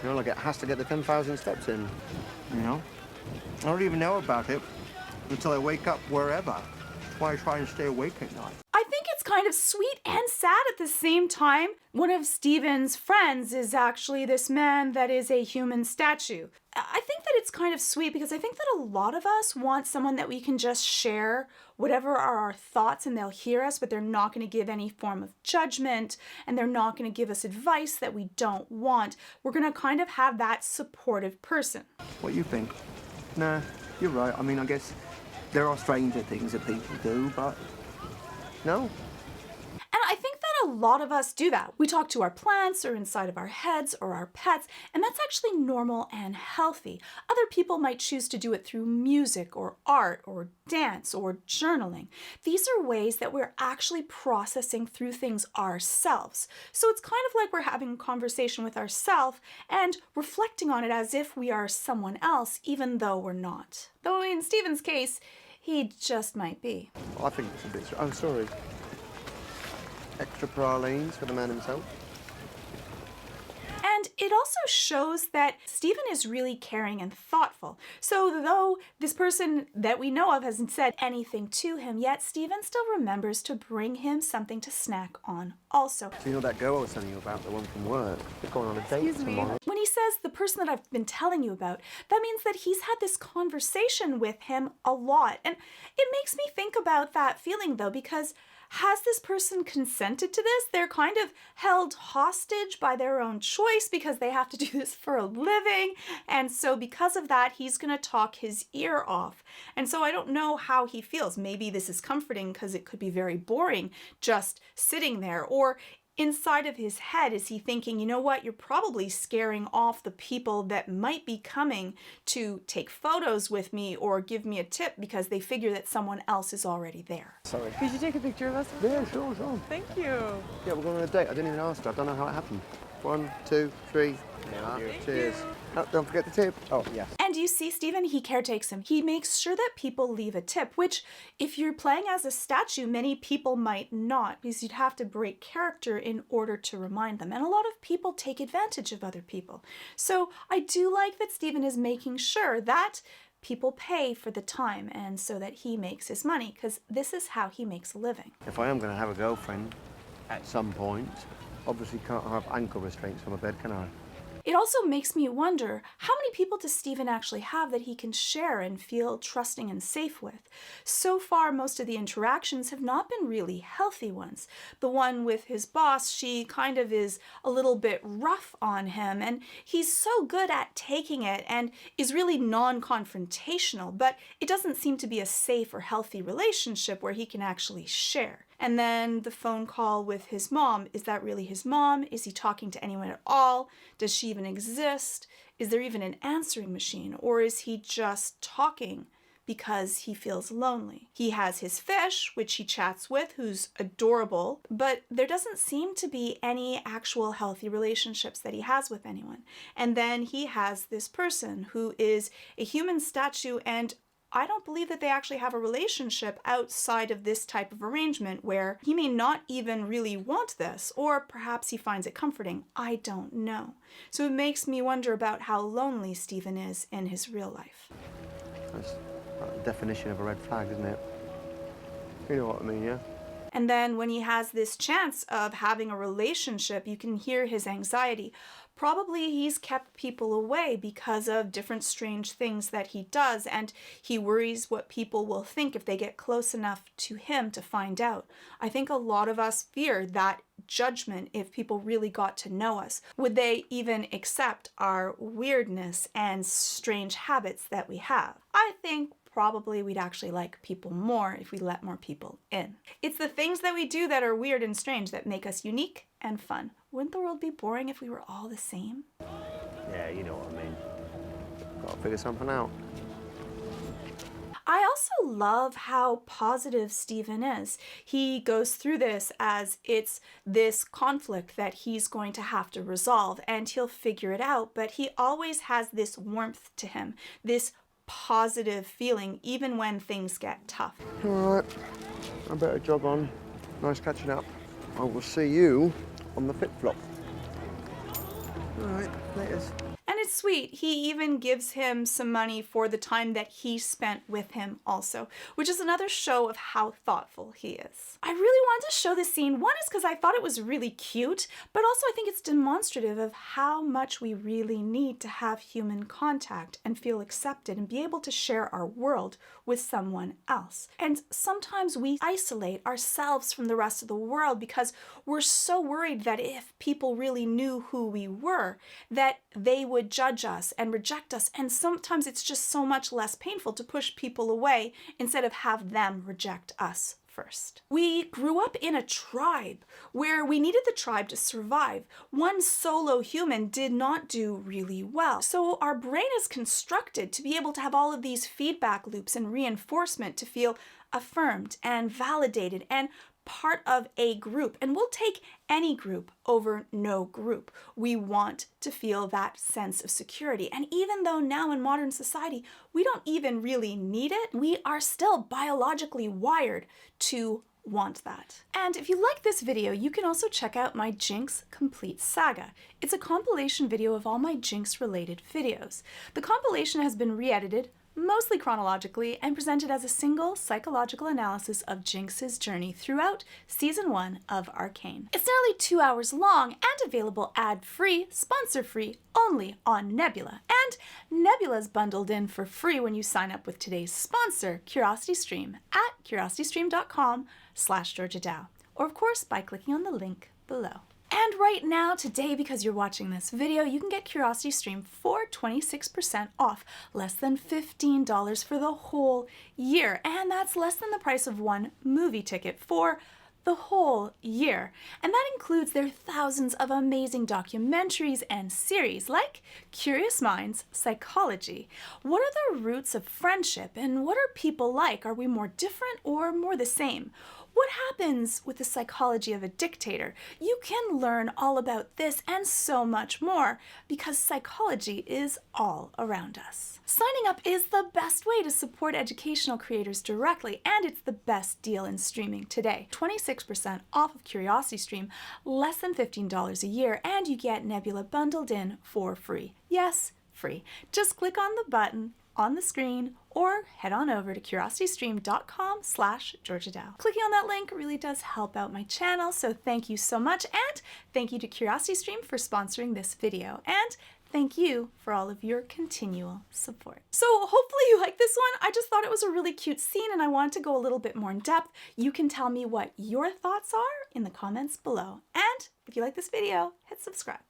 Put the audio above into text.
You know, like it has to get the 10,000 steps in, you know? I don't even know about it until I wake up wherever. That's why I try and stay awake at night. I think it's kind of sweet and sad at the same time. One of Stephen's friends is actually this man that is a human statue. I think that it's kind of sweet because I think that a lot of us want someone that we can just share whatever are our thoughts and they'll hear us, but they're not going to give any form of judgment and they're not going to give us advice that we don't want. We're going to kind of have that supportive person. What do you think? Nah, you're right. I mean, I guess there are stranger things that people do, but no. And I think that a lot of us do that. We talk to our plants or inside of our heads or our pets, and that's actually normal and healthy. Other people might choose to do it through music or art or dance or journaling. These are ways that we're actually processing through things ourselves. So it's kind of like we're having a conversation with ourselves and reflecting on it as if we are someone else, even though we're not. Though in Stephen's case, he just might be. I think it's a bit... Oh, sorry. Extra pralines for the man himself. And it also shows that Stephen is really caring and thoughtful. So though this person that we know of hasn't said anything to him yet, Stephen still remembers to bring him something to snack on also. Do you know that girl I was telling you about, the one from work? They're going on a date tomorrow. When he says the person that I've been telling you about, that means that he's had this conversation with him a lot. And it makes me think about that feeling though, because has this person consented to this? They're kind of held hostage by their own choice because they have to do this for a living. And so because of that, he's going to talk his ear off. And so I don't know how he feels. Maybe this is comforting because it could be very boring just sitting there. Or inside of his head, is he thinking, you know what, you're probably scaring off the people that might be coming to take photos with me or give me a tip because they figure that someone else is already there. Sorry. Could you take a picture of us? Yeah, sure. Thank you. Yeah, we're going on a date. I didn't even ask her. I don't know how it happened. 1, 2, 3. Cheers. Oh, don't forget the tip. Oh, yeah. And you see, Stephen, he caretakes him. He makes sure that people leave a tip, which if you're playing as a statue, many people might not, because you'd have to break character in order to remind them. And a lot of people take advantage of other people. So I do like that Stephen is making sure that people pay for the time and so that he makes his money, because this is how he makes a living. If I am going to have a girlfriend at some point, obviously can't have ankle restraints on my bed, can I? It also makes me wonder, how many people does Stephen actually have that he can share and feel trusting and safe with? So far, most of the interactions have not been really healthy ones. The one with his boss, she kind of is a little bit rough on him, and he's so good at taking it and is really non-confrontational, but it doesn't seem to be a safe or healthy relationship where he can actually share. And then the phone call with his mom. Is that really his mom? Is he talking to anyone at all? Does she even exist? Is there even an answering machine? Or is he just talking because he feels lonely? He has his fish, which he chats with, who's adorable, but there doesn't seem to be any actual healthy relationships that he has with anyone. And then he has this person who is a human statue, and I don't believe that they actually have a relationship outside of this type of arrangement where he may not even really want this, or perhaps he finds it comforting. I don't know. So it makes me wonder about how lonely Stephen is in his real life. That's the definition of a red flag, isn't it? You know what I mean, yeah? And then when he has this chance of having a relationship, you can hear his anxiety. Probably he's kept people away because of different strange things that he does, and he worries what people will think if they get close enough to him to find out. I think a lot of us fear that judgment if people really got to know us. Would they even accept our weirdness and strange habits that we have? I think probably we'd actually like people more if we let more people in. It's the things that we do that are weird and strange that make us unique and fun. Wouldn't the world be boring if we were all the same? Yeah, you know what I mean. Gotta figure something out. I also love how positive Stephen is. He goes through this as it's this conflict that he's going to have to resolve, and he'll figure it out, but he always has this warmth to him, this positive feeling, even when things get tough. All right, I better jog on. Nice catching up. I will see you on the flip-flop. All right, laters. And it's sweet. He even gives him some money for the time that he spent with him also, which is another show of how thoughtful he is. I really wanted to show this scene. One is because I thought it was really cute, but also I think it's demonstrative of how much we really need to have human contact and feel accepted and be able to share our world with someone else. And sometimes we isolate ourselves from the rest of the world because we're so worried that if people really knew who we were, that they would judge us and reject us. And sometimes it's just so much less painful to push people away instead of have them reject us first. We grew up in a tribe where we needed the tribe to survive. One solo human did not do really well. So our brain is constructed to be able to have all of these feedback loops and reinforcement to feel affirmed and validated and part of a group. And we'll take any group over no group. We want to feel that sense of security. And even though now in modern society, we don't even really need it, we are still biologically wired to want that. And if you like this video, you can also check out my Jinx Complete Saga. It's a compilation video of all my Jinx related videos. The compilation has been re-edited, mostly chronologically, and presented as a single psychological analysis of Jinx's journey throughout Season 1 of Arcane. It's nearly 2 hours long and available ad-free, sponsor-free, only on Nebula. And Nebula's bundled in for free when you sign up with today's sponsor, CuriosityStream, at curiositystream.com/Georgia Dow, or of course by clicking on the link below. And right now, today, because you're watching this video, you can get CuriosityStream for 26% off, less than $15 for the whole year. And that's less than the price of one movie ticket for the whole year. And that includes their thousands of amazing documentaries and series like Curious Minds, Psychology. What are the roots of friendship and what are people like? Are we more different or more the same? What happens with the psychology of a dictator? You can learn all about this and so much more because psychology is all around us. Signing up is the best way to support educational creators directly, and it's the best deal in streaming today. 26% off of CuriosityStream, less than $15 a year, and you get Nebula bundled in for free. Yes, free. Just click on the button on the screen or head on over to curiositystream.com/Georgia Dow. Clicking on that link really does help out my channel, so thank you so much, and thank you to CuriosityStream for sponsoring this video, and thank you for all of your continual support. So hopefully you like this one. I just thought it was a really cute scene and I wanted to go a little bit more in depth. You can tell me what your thoughts are in the comments below. And if you like this video, hit subscribe.